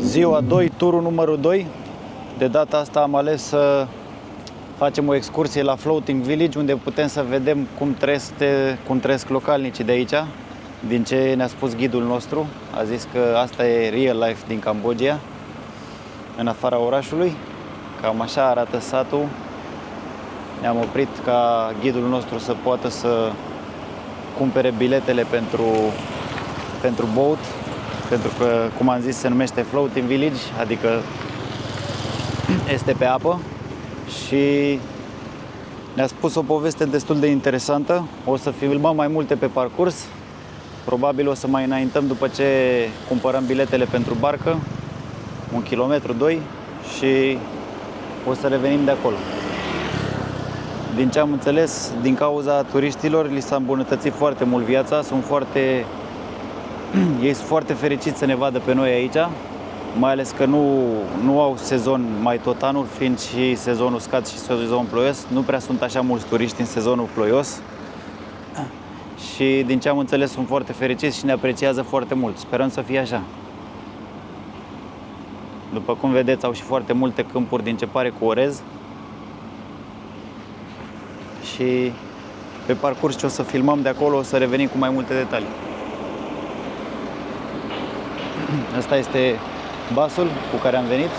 Ziua 2, turul numărul 2. De data asta am ales să facem o excursie la Floating Village, unde putem să vedem cum trăiesc localnicii de aici. Din ce ne-a spus ghidul nostru, a zis că asta e real life din Cambodgia, în afara orașului. Cam așa arată satul. Ne-am oprit ca ghidul nostru să poată să cumpere biletele pentru boat, pentru că, cum am zis, se numește Floating Village, adică este pe apă. Și ne-a spus o poveste destul de interesantă. O să filmăm mai multe pe parcurs. Probabil o să mai înaintăm după ce cumpărăm biletele pentru barcă, 1 kilometru, 2, și o să revenim de acolo. Din ce am înțeles, din cauza turiștilor, li s-a îmbunătățit foarte mult viața. Ei sunt foarte fericiți să ne vadă pe noi aici, mai ales că nu au sezon mai tot anul, fiind și sezonul uscat și sezonul ploios. Nu prea sunt așa mulți turiști în sezonul ploios. Și din ce am înțeles, sunt foarte fericiți și ne apreciază foarte mult. Sperăm să fie așa. După cum vedeți, au și foarte multe câmpuri din ce pare cu orez. Și pe parcurs ce o să filmăm de acolo, o să revenim cu mai multe detalii. Asta este basul cu care am venit.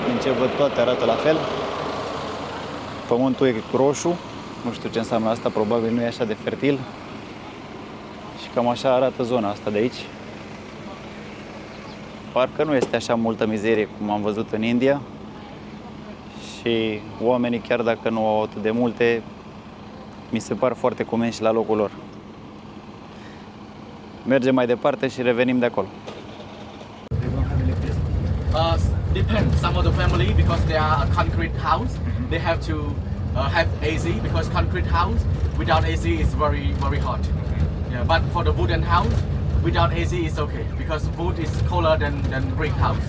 Din ce văd, toate arată la fel. Pământul e roșu. Nu știu ce înseamnă asta, probabil nu e așa de fertil. Și cam așa arată zona asta de aici. Parcă nu este așa multă mizerie cum am văzut în India. Și oamenii, chiar dacă nu au atât de multe, mi se par foarte comenși la locul lor. Mergem mai departe și revenim de acolo. Depends. Some of the family, because they are a concrete house, they have to have AC, because concrete house without AC is very hot. Yeah, but for the wooden house, without AC is okay, because wood is colder than brick house.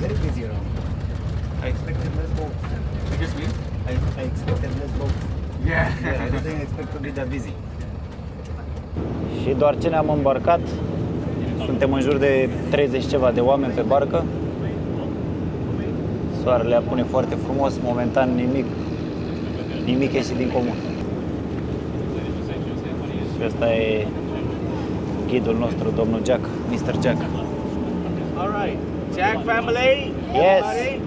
Very busy around. I expected less boats. Excuse me? I expected less boats. Yeah. I didn't expect to be that busy. Și doar ce ne-am îmbarcat, suntem în jur de 30 ceva de oameni pe barcă. Soarele apune foarte frumos, momentan nimic ieșit din comun. Și ăsta e ghidul nostru, domnul Jack, Mr. Jack. Alright, Jack family. Yes. Everybody,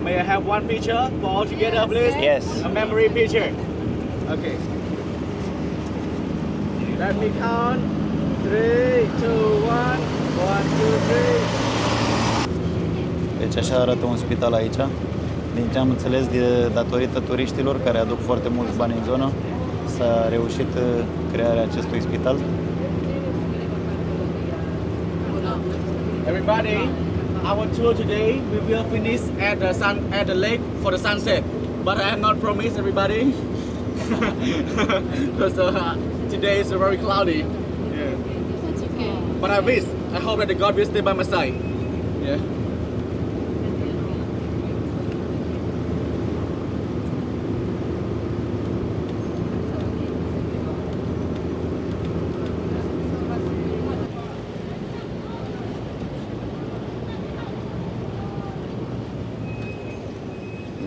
may I have one picture for all together, please? Yes. A memory picture. Okay. Let me count. 3, 2, 1. 1, 2, 3. Deci așa arată un spital aici. Din ce am înțeles, datorită turiștilor care aduc foarte mulți bani în zonă, s-a reușit crearea acestui spital. Everybody, our tour today we will finish at the lake for the sunset. But I have not promised everybody because today is very cloudy. Yeah. That's okay. But I wish, I hope that the God will stay by my side. Yeah.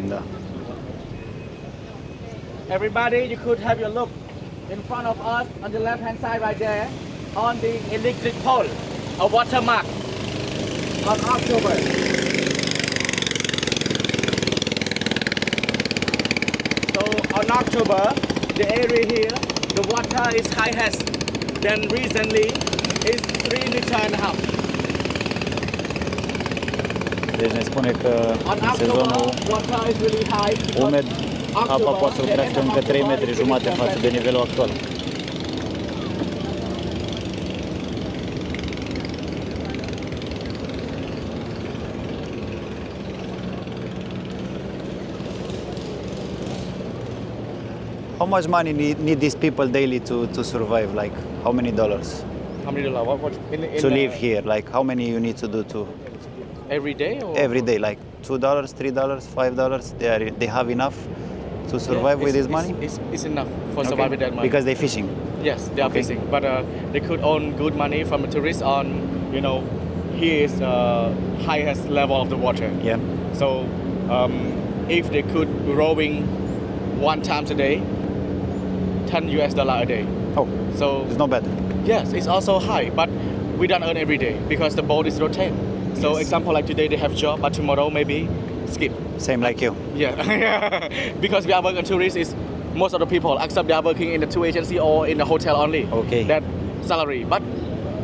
Da. Everybody, you could have your look in front of us on the left hand side right there on the electric pole, a watermark on October. So on October, the area here, the water is highest than recently is 3 meters and a half. Deci ne spune că On în October, sezonul water is really high. because umed, apa October, poate să the crească end of încă 3 October metri is jumate really față de nivelul actual. How much money need these people daily to survive? Like how many dollars How many dollars? What to live here? Like how many you need to do to every day or every day? Like $2, $3, $5? They have enough to survive with this money? It's enough for survive with that money. Because they're fishing. Yes, they are Okay. fishing, but they could earn good money from the tourists on, here is highest level of the water. Yeah. So if they could rowing 1 time a day, $10 a day. Oh, So it's not bad. yes, it's also high, but we don't earn every day because the boat is rotate. So Yes. example like today they have job, but tomorrow maybe skip. Same like you. Yeah, because we are working tourists is most of the people except they are working in the tour agency or in the hotel only. Okay. That salary, but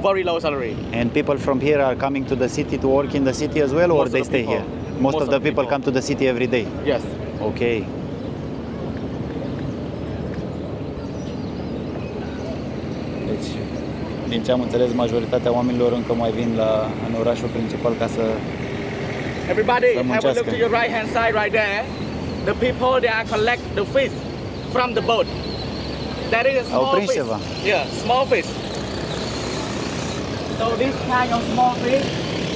very low salary. And people from here are coming to the city to work in the city as well, or Most of they the stay people. here? Most of the people come to the city every day. Yes. Ok. Deci, din ce am înțeles, majoritatea oamenilor încă mai vin în orașul principal ca să... Everybody, Să have a muncească. look to your right hand side right there. The people they are collect the fish from the boat. That is a Au small prins fish. ceva. Yeah, small fish. So this kind of small fish,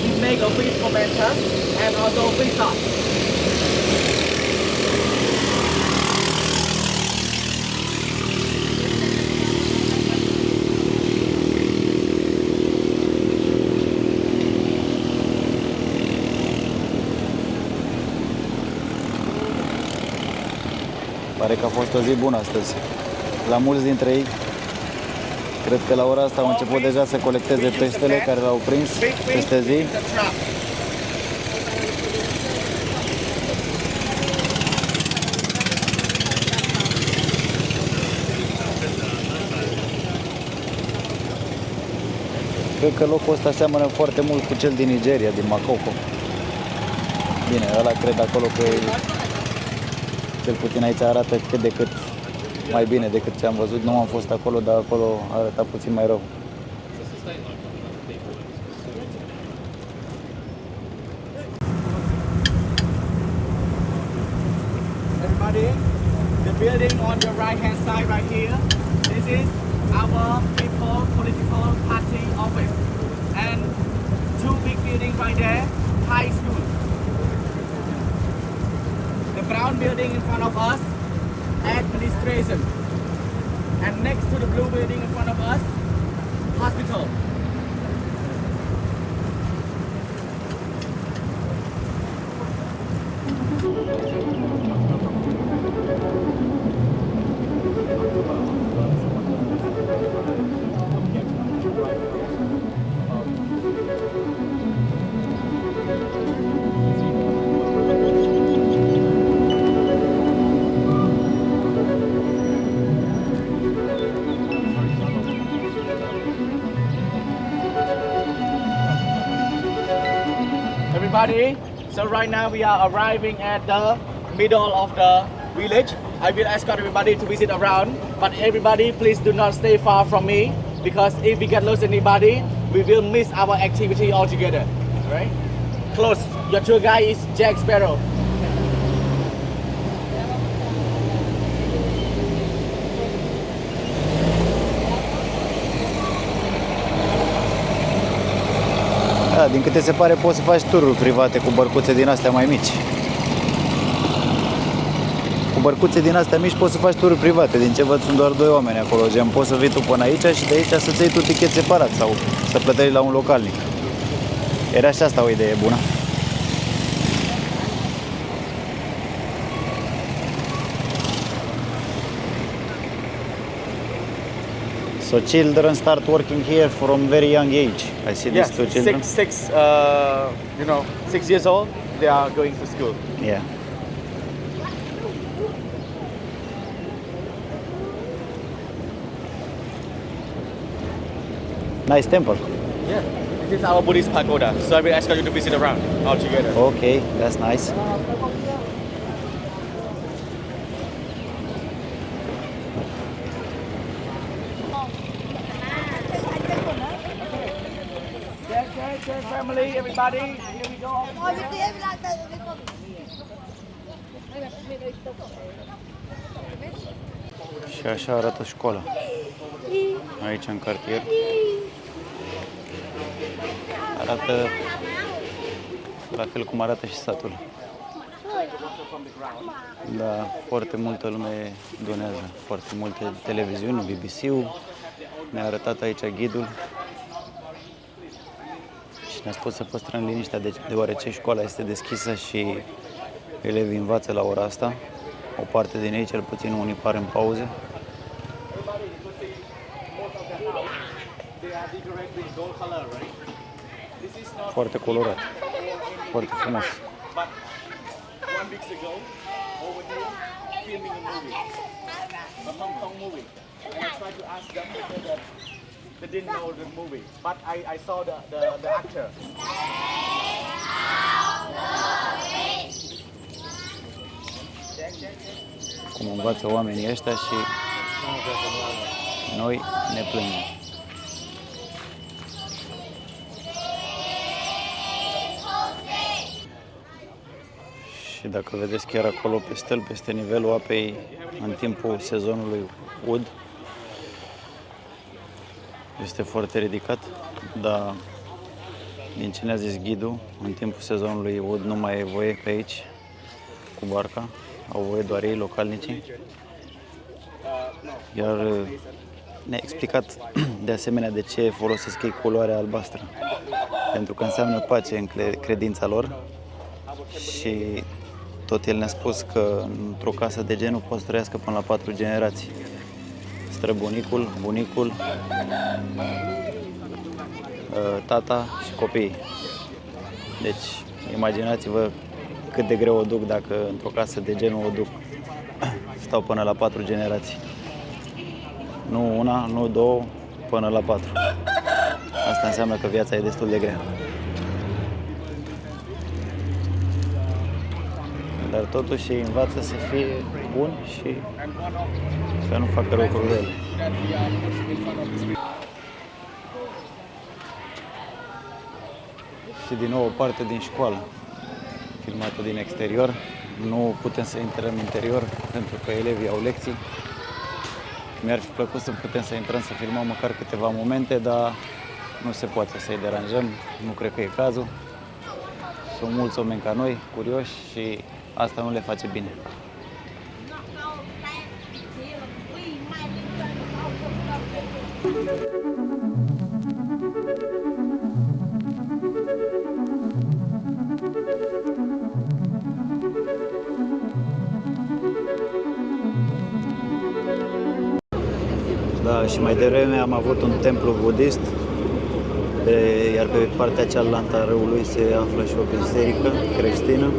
we make a fish fermenter and also fish sauce. Pare că a fost o zi bună astăzi. La mulți dintre ei, cred că la ora asta au început deja să colecteze peștele care l-au prins peste zi. The trap. Cred că locul ăsta seamănă foarte mult cu cel din Nigeria, din Makoko. Bine, ăla cred acolo că cel puțin aici arată cât de cât mai bine decât ce am văzut. Nu am fost acolo, dar acolo arăta puțin mai rău. Everybody, the building on your right hand side right here, this is our people political party office. And 2 big buildings right there, high school. The brown building in front of us, administration. And next to the blue building in front of us, hospital. Everybody, so right now we are arriving at the middle of the village. I will escort everybody to visit around, but everybody please do not stay far from me because if we get lost anybody, we will miss our activity altogether. Right? Close. Your tour guide is Jack Sparrow. Da, din câte se pare poți să faci tururi private cu bărcuțe din astea mai mici. Cu bărcuțe din astea mici poți să faci tururi private. Din ce văd sunt doar 2 oameni acolo. Gen, poți să vii tu până aici și de aici să-ți iei tu tichet separat sau să plătești la un localnic. Era și asta o idee bună. So children start working here from very young age. I see these 2 children. 6 years old, they are going to school. Yeah. Nice temple. Yeah. This is our Buddhist pagoda, so I will ask you to visit around altogether. Okay, that's nice. Check family, everybody. Here we go. Și așa arată școala. Aici în cartier. Arată la fel cum arată și satul. water from the ground. Da, foarte multă lume donează, foarte multe televiziuni, BBC-ul, ne-a arătat aici ghidul și ne-a spus să păstrăm liniștea deoarece școala este deschisă și elevii învață la ora asta. O parte din ei, cel puțin unii, par în pauze. They are decorated with gold color, right? This is not, Foarte colorat, foarte frumos. but 1 week ago, over here, filming a movie, a Hong Kong movie. And I tried to ask them because they didn't know the movie, but I saw the actor. Cum învață oamenii ăștia și noi ne plângem. Și dacă vedeți chiar acolo pe stâlp, peste nivelul apei în timpul sezonului ud, este foarte ridicat, dar din ce ne-a zis ghidul, în timpul sezonului ud nu mai e voie pe aici cu barca, au voie doar ei, localnicii. Iar ne-a explicat de asemenea de ce folosesc ei culoarea albastră, pentru că înseamnă pace în credința lor și tot el ne-a spus că într-o casă de genul poate să trăiască până la 4 generații. Străbunicul, bunicul, tata și copiii. Deci, imaginați-vă cât de greu o duc dacă într-o casă de genul o duc. Stau până la 4 generații. Nu una, nu două, până la 4. Asta înseamnă că viața e destul de grea. Dar totuși ei învață să fie buni și să nu facă lucruri rele. Și din nou o parte din școală, filmată din exterior. Nu putem să intrăm în interior pentru că elevii au lecții. Mi-ar fi plăcut să putem să intrăm să filmăm măcar câteva momente, dar nu se poate să-i deranjăm, nu cred că e cazul. Sunt mulți oameni ca noi, curioși și asta nu le face bine. Da, și mai devreme am avut un templu budist, iar pe partea cealaltă a râului se află și o biserică creștină.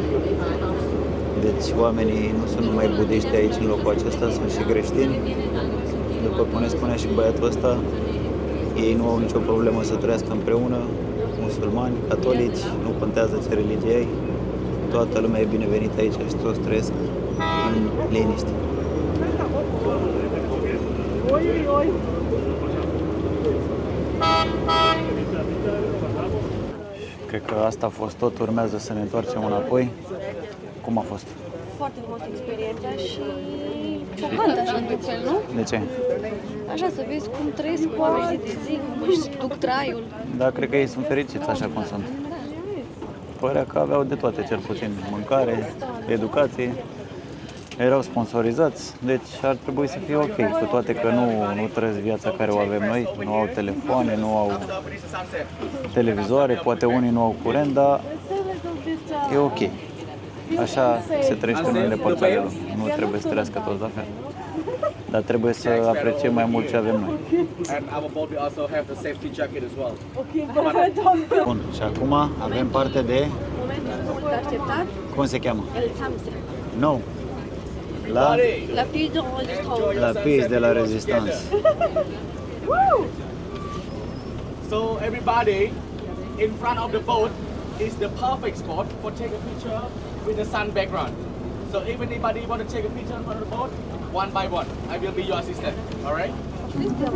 Deci oamenii nu sunt numai budiști aici în locul acesta, sunt și creștini. După cum ne spunea și băiatul ăsta, ei nu au nicio problemă să trăiască împreună, musulmani, catolici, nu contează ce religie ai. Toată lumea e binevenită aici și toți trăiesc în liniște. Cred că asta a fost tot, urmează să ne întoarcem înapoi. Cum a fost? Foarte frumoasă experiența și șocantă așa într-un fel, nu? De ce? Așa, să vezi cum trăiesc oamenii de zi, cum își duc traiul. Da, cred că ei sunt fericiți așa cum sunt. Părea că aveau de toate, cel puțin. Mâncare, educație, erau sponsorizați, deci ar trebui să fie ok. Cu toate că nu trăiesc viața care o avem noi, nu au telefoane, nu au televizoare, poate unii nu au curent, dar e ok. Așa se trăiește în unele părți ale lumii. Nu trebuie să trăiască toți la fel. Dar trebuie să apreciem mai mult ce avem noi. And our boat will also have the safety jacket as well. Bun, și acum avem parte de... Momentul mult așteptat, Cum se cheamă? El Samse. Nou. La La pièce de Resistance. La pièce de la Resistance. So everybody in front of the boat is the perfect spot for take a picture with the sun background. So if anybody want to take a picture in front of the boat, one by one, I will be your assistant. All right? Știți că